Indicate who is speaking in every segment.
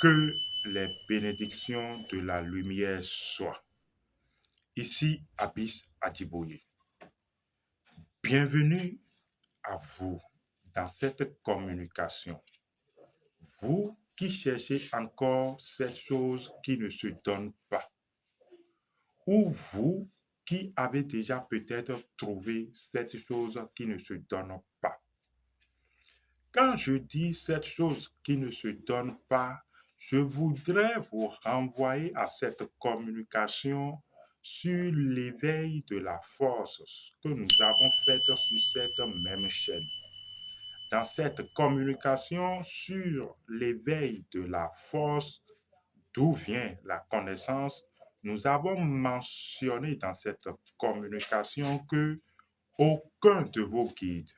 Speaker 1: Que les bénédictions de la lumière soient. Ici, Abyss Adiboye. Bienvenue à vous dans cette communication. Vous qui cherchez encore cette chose qui ne se donne pas. Ou vous qui avez déjà peut-être trouvé cette chose qui ne se donne pas. Quand je dis cette chose qui ne se donne pas, je voudrais vous renvoyer à cette communication sur l'éveil de la force que nous avons faite sur cette même chaîne. Dans cette communication sur l'éveil de la force, d'où vient la connaissance, nous avons mentionné dans cette communication que aucun de vos guides,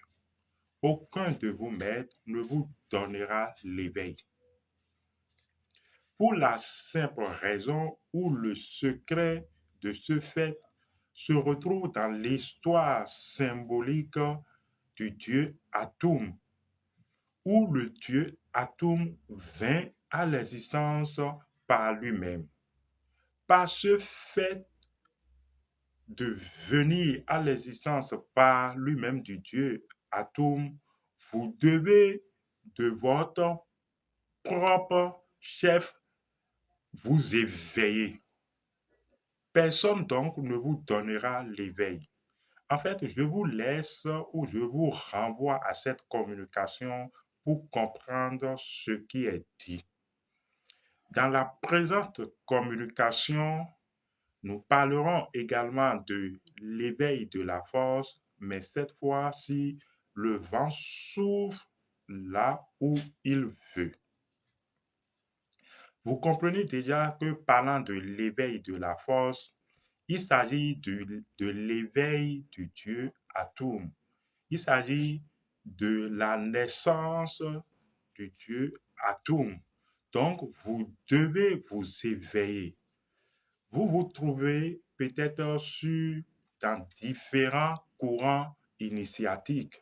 Speaker 1: aucun de vos maîtres ne vous donnera l'éveil. Pour la simple raison où le secret de ce fait se retrouve dans l'histoire symbolique du dieu Atum, où le dieu Atum vint à l'existence par lui-même. Par ce fait de venir à l'existence par lui-même du dieu Atum, vous devez de votre propre chef vous éveiller. Personne donc ne vous donnera l'éveil. En fait, je vous laisse ou je vous renvoie à cette communication pour comprendre ce qui est dit. Dans la présente communication, nous parlerons également de l'éveil de la force, mais cette fois-ci, le vent souffle là où il veut. Vous comprenez déjà que parlant de l'éveil de la force, il s'agit de l'éveil du Dieu Atum. Il s'agit de la naissance du Dieu Atum. Donc, vous devez vous éveiller. Vous vous trouvez peut-être dans différents courants initiatiques.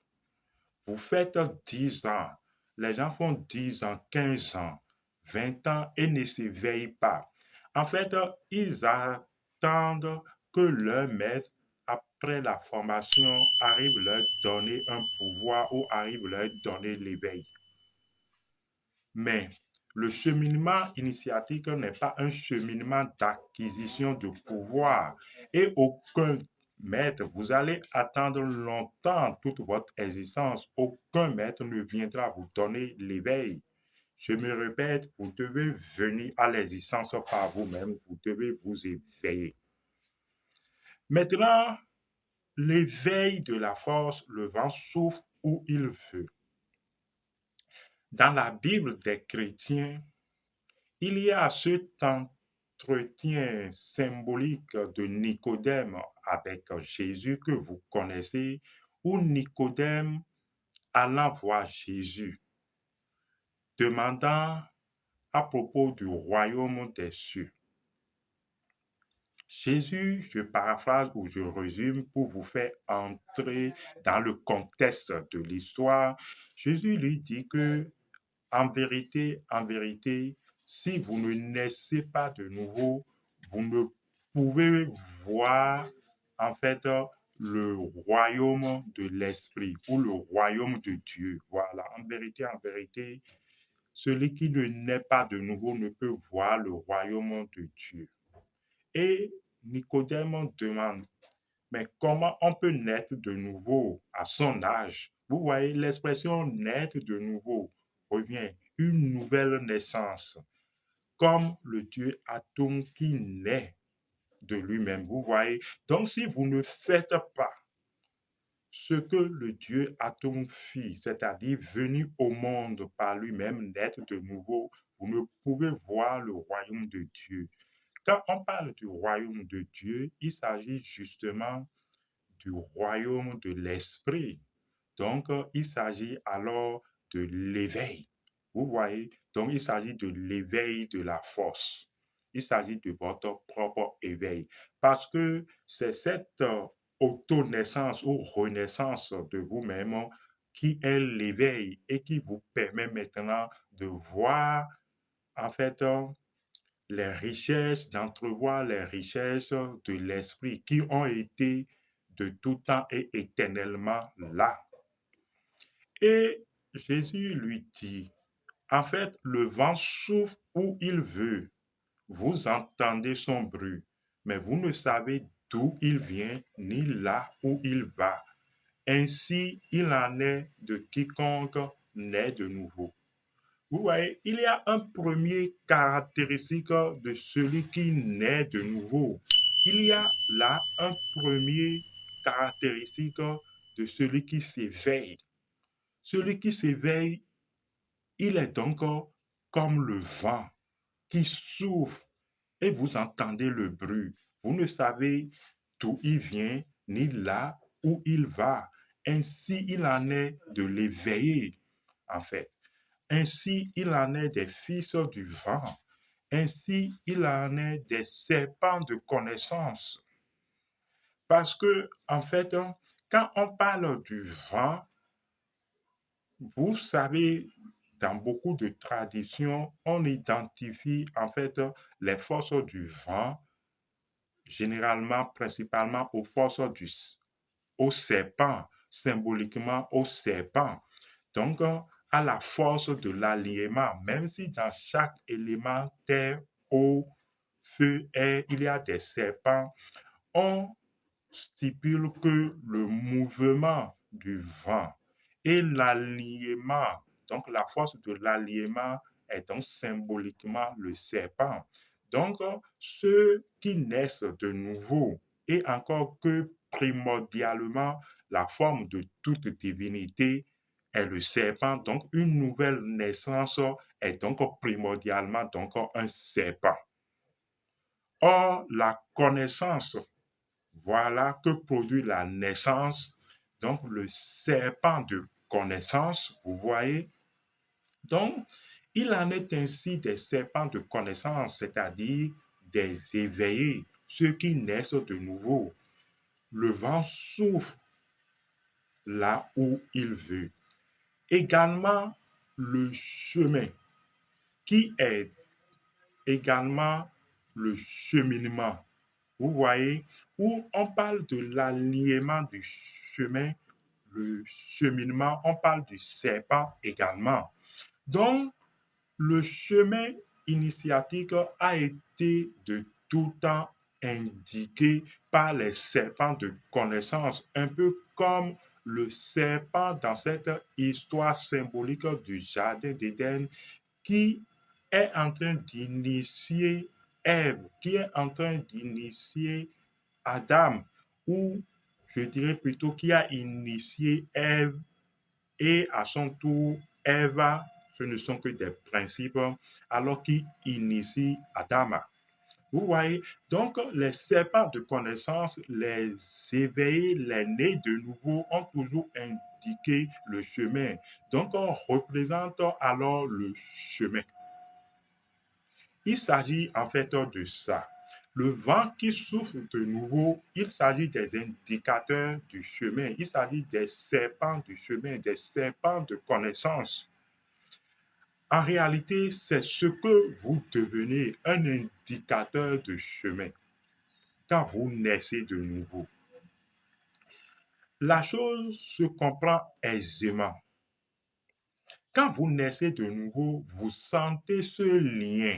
Speaker 1: Vous faites 10 ans, les gens font 10 ans, 15 ans, 20 ans et ne s'éveillent pas. En fait, ils attendent que leur maître, après la formation, arrive leur donner un pouvoir ou arrive leur donner l'éveil. Mais le cheminement initiatique n'est pas un cheminement d'acquisition de pouvoir et aucun maître, vous allez attendre longtemps toute votre existence, aucun maître ne viendra vous donner l'éveil. Je me répète, vous devez venir à l'existence par vous-même, vous devez vous éveiller. Maintenant, l'éveil de la force, le vent souffle où il veut. Dans la Bible des chrétiens, il y a cet entretien symbolique de Nicodème avec Jésus que vous connaissez, où Nicodème allant voir Jésus, demandant à propos du royaume des cieux. Jésus, je paraphrase ou je résume pour vous faire entrer dans le contexte de l'histoire. Jésus lui dit que en vérité, si vous ne naissez pas de nouveau, vous ne pouvez voir en fait le royaume de l'esprit ou le royaume de Dieu. Voilà, en vérité, celui qui ne naît pas de nouveau ne peut voir le royaume de Dieu. Et Nicodème demande, mais comment on peut naître de nouveau à son âge? Vous voyez, l'expression naître de nouveau revient, une nouvelle naissance, comme le Dieu Atum qui naît de lui-même. Vous voyez, donc si vous ne faites pas ce que le Dieu Atum fit, c'est-à-dire venir au monde par lui-même, naître de nouveau, vous ne pouvez voir le royaume de Dieu. Quand on parle du royaume de Dieu, il s'agit justement du royaume de l'esprit. Donc, il s'agit alors de l'éveil. Vous voyez, donc il s'agit de l'éveil de la force. Il s'agit de votre propre éveil. Parce que c'est cette auto-naissance ou renaissance de vous-même qui est l'éveil et qui vous permet maintenant de voir en fait, les richesses, d'entrevoir les richesses de l'esprit qui ont été de tout temps et éternellement là. Et Jésus lui dit, en fait, le vent souffle où il veut. Vous entendez son bruit, mais vous ne savez d'où il vient ni là où il va. Ainsi, il en est de quiconque naît de nouveau. Vous voyez, il y a un premier caractéristique de celui qui naît de nouveau. Il y a là un premier caractéristique de celui qui s'éveille. Celui qui s'éveille, il est donc comme le vent qui souffle et vous entendez le bruit. Vous ne savez d'où il vient ni là où il va. Ainsi, il en est de l'éveillé, en fait. Ainsi, il en est des fils du vent. Ainsi, il en est des serpents de connaissance. Parce que, en fait, quand on parle du vent, vous savez, dans beaucoup de traditions, on identifie en fait les forces du vent, généralement, principalement aux forces au serpent, symboliquement au serpent. Donc, à la force de l'alignement, même si dans chaque élément, terre, eau, feu, air, il y a des serpents, on stipule que le mouvement du vent et l'alignement, donc la force de l'alignement est donc symboliquement le serpent. Donc, ceux qui naissent de nouveau, et encore que primordialement, la forme de toute divinité est le serpent. Donc, une nouvelle naissance est donc primordialement donc un serpent. Or, la connaissance, voilà que produit la naissance, donc le serpent de connaissance, vous voyez. Donc, il en est ainsi des serpents de connaissance, c'est-à-dire des éveillés, ceux qui naissent de nouveau. Le vent souffle là où il veut. Également, le chemin, qui est également le cheminement. Vous voyez, où on parle de l'alignement du chemin, le cheminement, on parle du serpent également. Donc, le chemin initiatique a été de tout temps indiqué par les serpents de connaissance, un peu comme le serpent dans cette histoire symbolique du Jardin d'Éden qui est en train d'initier Ève, qui est en train d'initier Adam, ou je dirais plutôt qui a initié Ève et à son tour Ève, ce ne sont que des principes, alors qu'il initie Adam. Vous voyez, donc les serpents de connaissance, les éveillés, les nés de nouveau ont toujours indiqué le chemin. Donc on représente alors le chemin. Il s'agit en fait de ça. Le vent qui souffle de nouveau, il s'agit des indicateurs du chemin, il s'agit des serpents du chemin, des serpents de connaissance. En réalité, c'est ce que vous devenez, un indicateur de chemin, quand vous naissez de nouveau. La chose se comprend aisément. Quand vous naissez de nouveau, vous sentez ce lien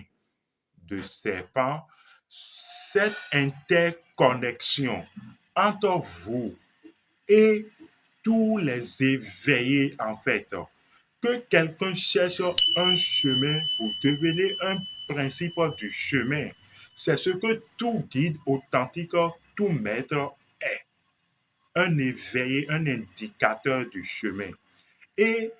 Speaker 1: de serpent, cette interconnexion entre vous et tous les éveillés en fait. Que quelqu'un cherche un chemin, vous devenez un principe du chemin. C'est ce que tout guide authentique, tout maître est. Un éveillé, un indicateur du chemin. Et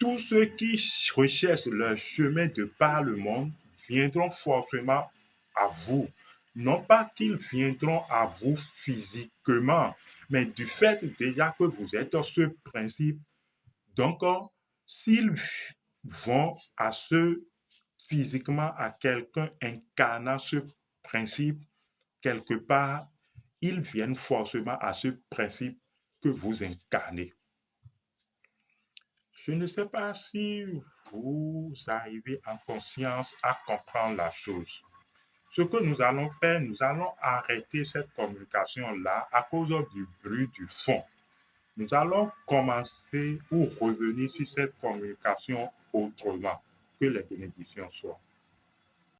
Speaker 1: tous ceux qui recherchent leur chemin de par le monde viendront forcément à vous. Non pas qu'ils viendront à vous physiquement, mais du fait déjà que vous êtes ce principe. Donc, s'ils vont à ce physiquement à quelqu'un incarnant ce principe, quelque part, ils viennent forcément à ce principe que vous incarnez. Je ne sais pas si vous arrivez en conscience à comprendre la chose. Ce que nous allons faire, nous allons arrêter cette communication-là à cause du bruit du fond. Nous allons commencer ou revenir sur cette communication autrement. Que les bénédictions soient.